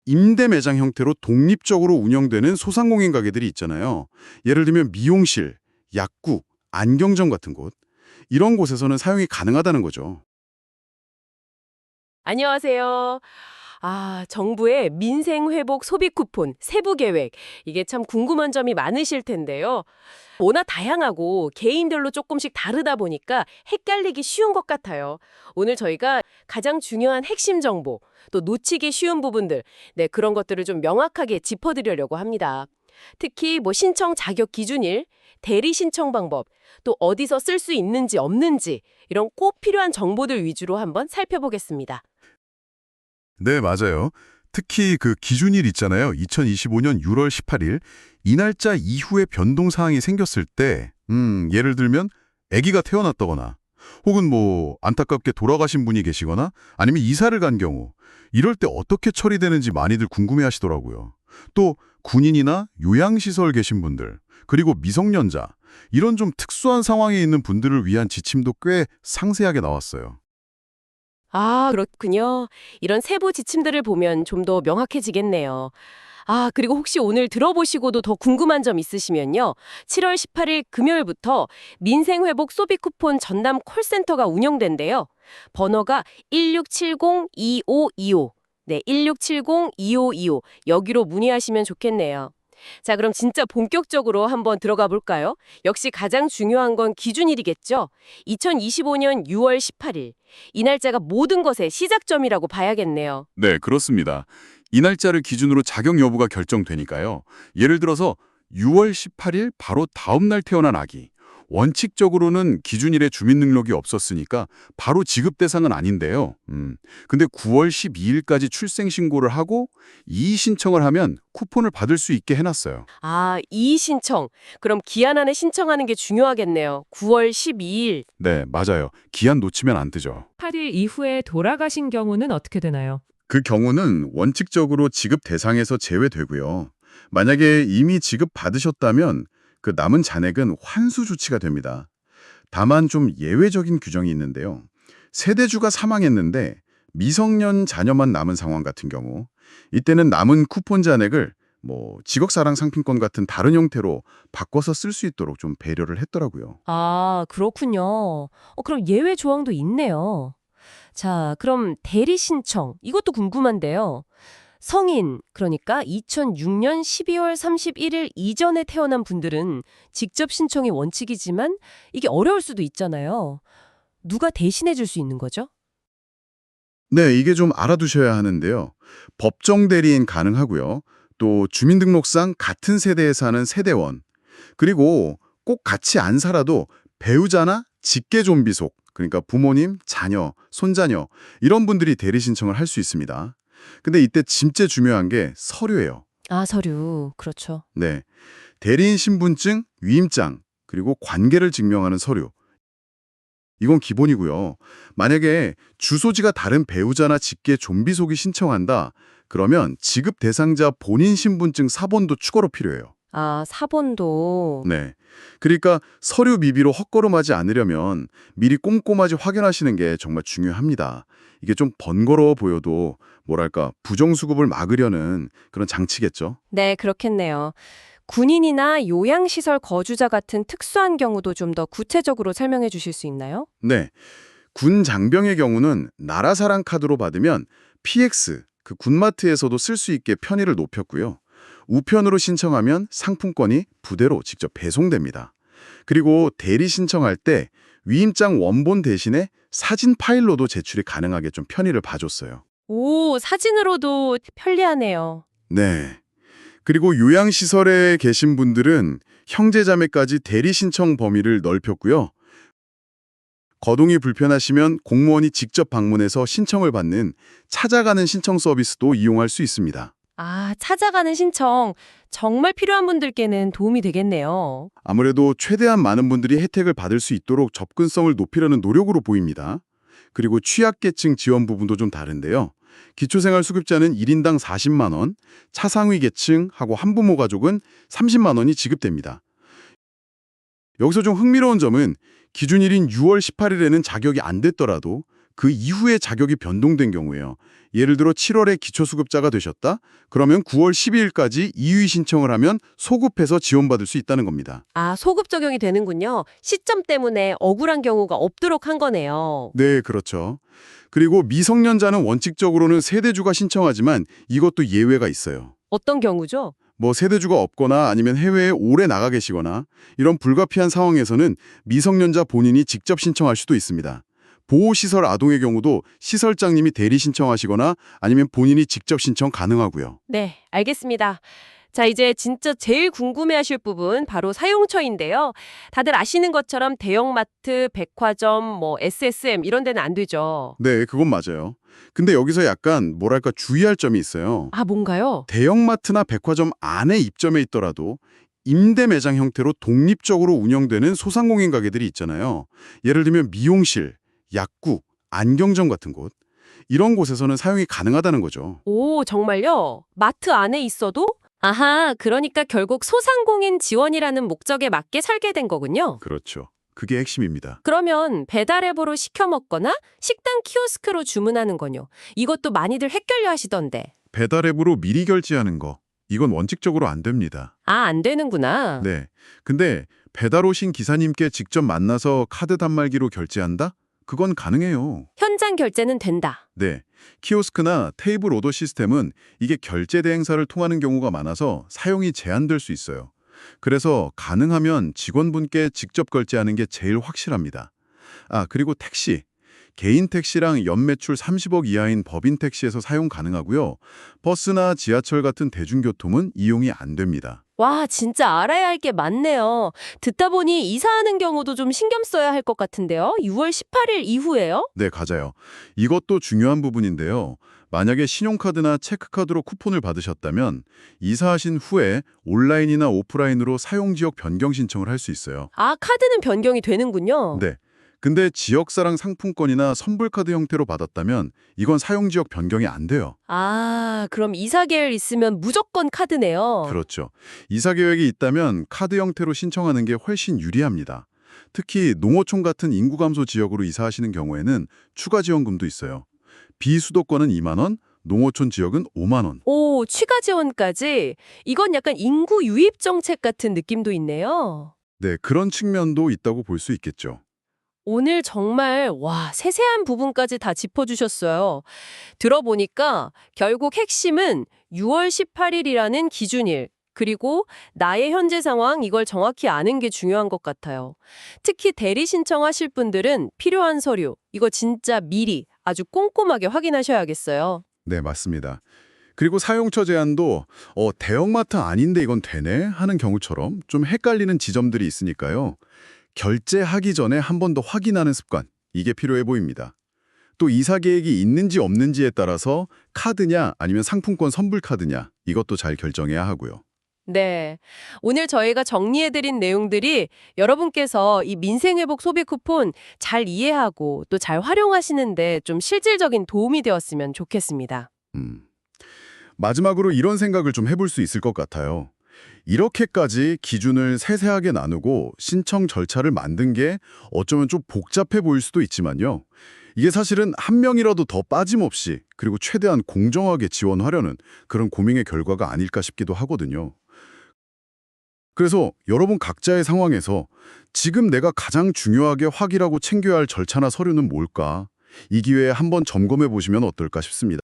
임대 매장 형태로 독립적으로 운영되는 소상공인 가게들이 있잖아요. 예를 들면 미용실, 약국, 안경점 같은 곳. 이런 곳에서는 사용이 가능하다는 거죠. 안녕하세요. 정부의 민생회복 소비 쿠폰 세부 계획. 이게 참 궁금한 점이 많으실 텐데요. 워낙 다양하고 개인별로 조금씩 다르다 보니까 헷갈리기 쉬운 것 같아요. 오늘 저희가 가장 중요한 핵심 정보, 또 놓치기 쉬운 부분들, 네, 그런 것들을 좀 명확하게 짚어드리려고 합니다. 특히 신청 자격 기준일, 대리 신청 방법, 또 어디서 쓸 수 있는지 없는지 이런 꼭 필요한 정보들 위주로 한번 살펴보겠습니다. 네, 맞아요. 특히 그 기준일 있잖아요. 2025년 6월 18일. 이 날짜 이후에 변동 사항이 생겼을 때, 예를 들면 아기가 태어났다거나, 혹은 안타깝게 돌아가신 분이 계시거나, 아니면 이사를 간 경우, 이럴 때 어떻게 처리되는지 많이들 궁금해 하시더라고요. 또 군인이나 요양시설 계신 분들, 그리고 미성년자, 이런 좀 특수한 상황에 있는 분들을 위한 지침도 꽤 상세하게 나왔어요. 그렇군요. 이런 세부 지침들을 보면 좀 더 명확해지겠네요. 그리고 혹시 오늘 들어보시고도 더 궁금한 점 있으시면요. 7월 18일 금요일부터 민생회복 소비 쿠폰 전담 콜센터가 운영된대요. 번호가 1670-2525. 네, 1670-2525. 여기로 문의하시면 좋겠네요. 자, 그럼 진짜 본격적으로 한번 들어가 볼까요? 역시 가장 중요한 건 기준일이겠죠? 2025년 6월 18일. 이 날짜가 모든 것의 시작점이라고 봐야겠네요. 네, 그렇습니다. 이 날짜를 기준으로 자격 여부가 결정되니까요. 예를 들어서 6월 18일 바로 다음 날 태어난 아기. 원칙적으로는 기준일에 주민등록이 없었으니까 바로 지급 대상은 아닌데요. 근데 9월 12일까지 출생신고를 하고 이의 신청을 하면 쿠폰을 받을 수 있게 해놨어요. 이의 신청. 그럼 기한 안에 신청하는 게 중요하겠네요. 9월 12일. 네, 맞아요. 기한 놓치면 안 되죠. 8일 이후에 돌아가신 경우는 어떻게 되나요? 그 경우는 원칙적으로 지급 대상에서 제외되고요. 만약에 이미 지급받으셨다면 그 남은 잔액은 환수 조치가 됩니다. 다만 좀 예외적인 규정이 있는데요. 세대주가 사망했는데 미성년 자녀만 남은 상황 같은 경우 이때는 남은 쿠폰 잔액을 지역사랑 상품권 같은 다른 형태로 바꿔서 쓸 수 있도록 좀 배려를 했더라고요. 그렇군요. 그럼 예외 조항도 있네요. 자, 그럼 대리 신청. 이것도 궁금한데요. 성인, 그러니까 2006년 12월 31일 이전에 태어난 분들은 직접 신청이 원칙이지만 이게 어려울 수도 있잖아요. 누가 대신해 줄 수 있는 거죠? 네, 이게 좀 알아두셔야 하는데요. 법정 대리인 가능하고요. 또 주민등록상 같은 세대에 사는 세대원, 그리고 꼭 같이 안 살아도 배우자나 직계 좀비속, 그러니까 부모님, 자녀, 손자녀 이런 분들이 대리 신청을 할 수 있습니다. 근데 이때 진짜 중요한 게 서류예요. 서류. 그렇죠. 네, 대리인 신분증, 위임장, 그리고 관계를 증명하는 서류. 이건 기본이고요. 만약에 주소지가 다른 배우자나 직계 좀비속이 신청한다, 그러면 지급 대상자 본인 신분증 사본도 추가로 필요해요. 사본도. 네. 그러니까 서류 미비로 헛걸음하지 않으려면 미리 꼼꼼하게 확인하시는 게 정말 중요합니다. 이게 좀 번거로워 보여도 부정수급을 막으려는 그런 장치겠죠. 네, 그렇겠네요. 군인이나 요양시설 거주자 같은 특수한 경우도 좀 더 구체적으로 설명해 주실 수 있나요? 네. 군 장병의 경우는 나라사랑 카드로 받으면 PX, 그 군마트에서도 쓸 수 있게 편의를 높였고요. 우편으로 신청하면 상품권이 부대로 직접 배송됩니다. 그리고 대리 신청할 때 위임장 원본 대신에 사진 파일로도 제출이 가능하게 좀 편의를 봐줬어요. 사진으로도 편리하네요. 네. 그리고 요양시설에 계신 분들은 형제자매까지 대리 신청 범위를 넓혔고요. 거동이 불편하시면 공무원이 직접 방문해서 신청을 받는 찾아가는 신청 서비스도 이용할 수 있습니다. 찾아가는 신청. 정말 필요한 분들께는 도움이 되겠네요. 아무래도 최대한 많은 분들이 혜택을 받을 수 있도록 접근성을 높이려는 노력으로 보입니다. 그리고 취약계층 지원 부분도 좀 다른데요. 기초생활수급자는 1인당 40만 원, 차상위 계층하고 한부모 가족은 30만 원이 지급됩니다. 여기서 좀 흥미로운 점은 기준일인 6월 18일에는 자격이 안 됐더라도 그 이후에 자격이 변동된 경우예요. 예를 들어 7월에 기초수급자가 되셨다? 그러면 9월 12일까지 이의 신청을 하면 소급해서 지원받을 수 있다는 겁니다. 아, 소급 적용이 되는군요. 시점 때문에 억울한 경우가 없도록 한 거네요. 네, 그렇죠. 그리고 미성년자는 원칙적으로는 세대주가 신청하지만 이것도 예외가 있어요. 어떤 경우죠? 뭐 세대주가 없거나 아니면 해외에 오래 나가 계시거나 이런 불가피한 상황에서는 미성년자 본인이 직접 신청할 수도 있습니다. 보호시설 아동의 경우도 시설장님이 대리 신청하시거나 아니면 본인이 직접 신청 가능하고요. 네, 알겠습니다. 자, 이제 진짜 제일 궁금해하실 부분 바로 사용처인데요. 다들 아시는 것처럼 대형마트, 백화점, SSM 이런 데는 안 되죠. 네, 그건 맞아요. 근데 여기서 약간 뭐랄까 주의할 점이 있어요. 아, 뭔가요? 대형마트나 백화점 안에 입점해 있더라도 임대 매장 형태로 독립적으로 운영되는 소상공인 가게들이 있잖아요. 예를 들면 미용실, 약국, 안경점 같은 곳. 이런 곳에서는 사용이 가능하다는 거죠. 오, 정말요? 마트 안에 있어도? 아하, 그러니까 결국 소상공인 지원이라는 목적에 맞게 설계된 거군요. 그렇죠. 그게 핵심입니다. 그러면 배달 앱으로 시켜 먹거나 식당 키오스크로 주문하는 건요. 이것도 많이들 헷갈려 하시던데. 배달 앱으로 미리 결제하는 거. 이건 원칙적으로 안 됩니다. 아, 안 되는구나. 네. 근데 배달 오신 기사님께 직접 만나서 카드 단말기로 결제한다? 그건 가능해요. 현장 결제는 된다. 네. 키오스크나 테이블 오더 시스템은 이게 결제 대행사를 통하는 경우가 많아서 사용이 제한될 수 있어요. 그래서 가능하면 직원분께 직접 결제하는 게 제일 확실합니다. 아, 그리고 택시. 개인 택시랑 연매출 30억 이하인 법인 택시에서 사용 가능하고요. 버스나 지하철 같은 대중교통은 이용이 안 됩니다. 와, 진짜 알아야 할 게 많네요. 듣다 보니 이사하는 경우도 좀 신경 써야 할 것 같은데요. 6월 18일 이후에요? 네, 맞아요. 이것도 중요한 부분인데요. 만약에 신용카드나 체크카드로 쿠폰을 받으셨다면 이사하신 후에 온라인이나 오프라인으로 사용지역 변경 신청을 할 수 있어요. 아, 카드는 변경이 되는군요. 네. 근데 지역사랑 상품권이나 선불카드 형태로 받았다면 이건 사용지역 변경이 안 돼요. 아, 그럼 이사 계획 있으면 무조건 카드네요. 그렇죠. 이사 계획이 있다면 카드 형태로 신청하는 게 훨씬 유리합니다. 특히 농어촌 같은 인구 감소 지역으로 이사하시는 경우에는 추가 지원금도 있어요. 비수도권은 2만 원, 농어촌 지역은 5만 원. 오, 추가 지원까지? 이건 약간 인구 유입 정책 같은 느낌도 있네요. 네, 그런 측면도 있다고 볼 수 있겠죠. 오늘 정말 세세한 부분까지 다 짚어주셨어요. 들어보니까 결국 핵심은 6월 18일이라는 기준일, 그리고 나의 현재 상황 이걸 정확히 아는 게 중요한 것 같아요. 특히 대리 신청하실 분들은 필요한 서류, 이거 진짜 미리 아주 꼼꼼하게 확인하셔야겠어요. 네, 맞습니다. 그리고 사용처 제한도 대형마트 아닌데 이건 되네? 하는 경우처럼 좀 헷갈리는 지점들이 있으니까요. 결제하기 전에 한 번 더 확인하는 습관, 이게 필요해 보입니다. 또 이사 계획이 있는지 없는지에 따라서 카드냐 아니면 상품권 선불카드냐 이것도 잘 결정해야 하고요. 네. 오늘 저희가 정리해드린 내용들이 여러분께서 이 민생회복 소비 쿠폰 잘 이해하고 또 잘 활용하시는데 좀 실질적인 도움이 되었으면 좋겠습니다. 마지막으로 이런 생각을 좀 해볼 수 있을 것 같아요. 이렇게까지 기준을 세세하게 나누고 신청 절차를 만든 게 어쩌면 좀 복잡해 보일 수도 있지만요. 이게 사실은 한 명이라도 더 빠짐없이 그리고 최대한 공정하게 지원하려는 그런 고민의 결과가 아닐까 싶기도 하거든요. 그래서 여러분 각자의 상황에서 지금 내가 가장 중요하게 확인하고 챙겨야 할 절차나 서류는 뭘까? 이 기회에 한번 점검해 보시면 어떨까 싶습니다.